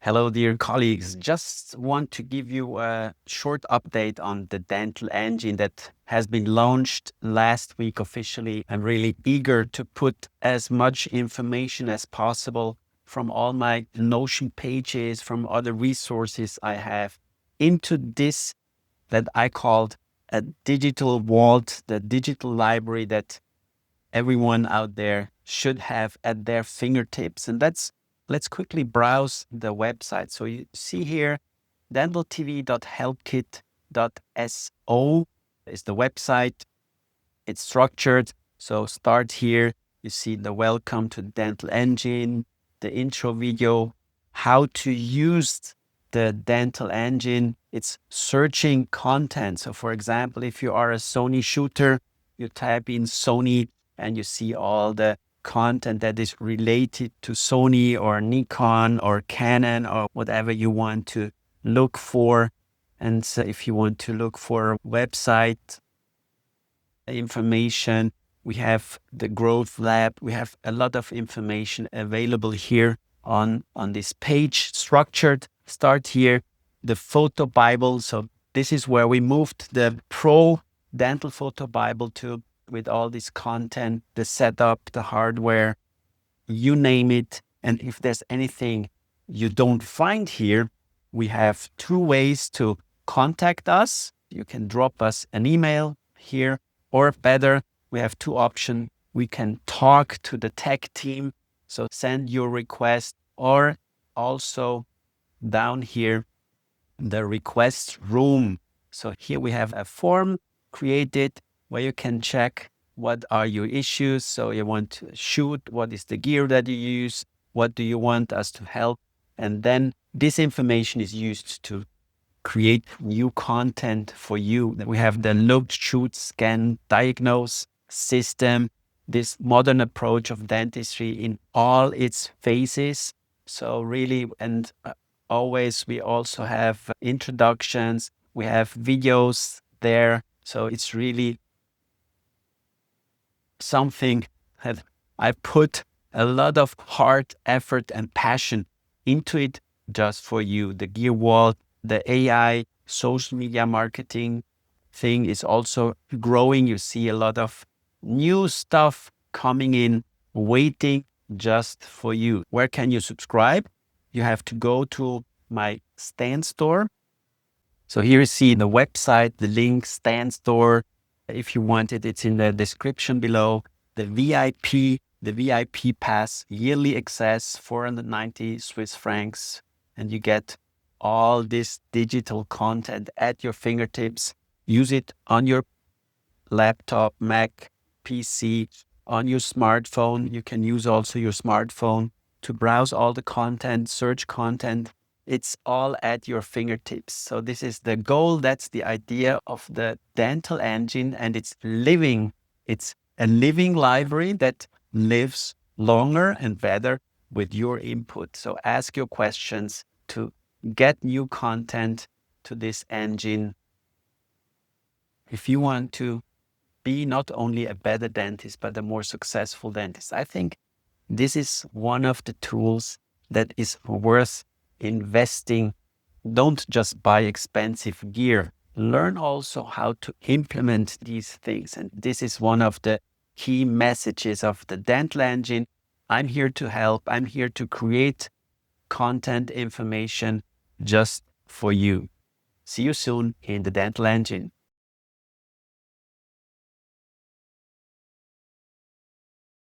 Hello, dear colleagues. Just want to give you a short update on the dental engine that has been launched last week officially. I'm really eager to put as much information as possible from all my Notion pages, from other resources I have into this that I called a digital vault, the digital library that everyone out there should have at their fingertips. And let's quickly browse the website. So you see here, dentaltv.helpkit.so is the website. It's structured. So start here. You see the welcome to Dental Engine, the intro video, how to use the Dental Engine. It's searching content. So for example, if you are a Sony shooter, you type in Sony and you see all the content that is related to Sony or Nikon or Canon or whatever you want to look for. And so if you want to look for website information, we have the Growth Lab. We have a lot of information available here on this page, structured. Start here, the Photo Bible. So this is where we moved the Pro Dental Photo Bible to, with all this content, the setup, the hardware, you name it. And if there's anything you don't find here, we have two ways to contact us. You can drop us an email here, or better, we have two options. We can talk to the tech team. So send your request, or also down here, the request room. So here we have a form created where you can check what are your issues. So you want to shoot, what is the gear that you use, what do you want us to help? And then this information is used to create new content for you. We have the look, shoot, scan, diagnose system, this modern approach of dentistry in all its phases. So really, and always we also have introductions, we have videos there. So it's really something that I put a lot of heart, effort, and passion into it just for you. The gear wall, the AI, social media marketing thing is also growing. You see a lot of new stuff coming in, waiting just for you. Where can you subscribe? You have to go to my StanStore. So here you see the website, the link, StanStore. If you want it, it's in the description below. The VIP pass, yearly access, 490 Swiss francs. And you get all this digital content at your fingertips. Use it on your laptop, Mac, PC, on your smartphone. You can use also your smartphone to browse all the content, search content. It's all at your fingertips. So this is the goal. That's the idea of the Dental Engine, and it's living. It's a living library that lives longer and better with your input. So ask your questions to get new content to this engine. If you want to be not only a better dentist, but a more successful dentist, I think this is one of the tools that is worth investing. Don't just buy expensive gear. Learn also how to implement these things. And this is one of the key messages of the Dental Engine. I'm here to help. I'm here to create content information just for you. See you soon in the Dental Engine.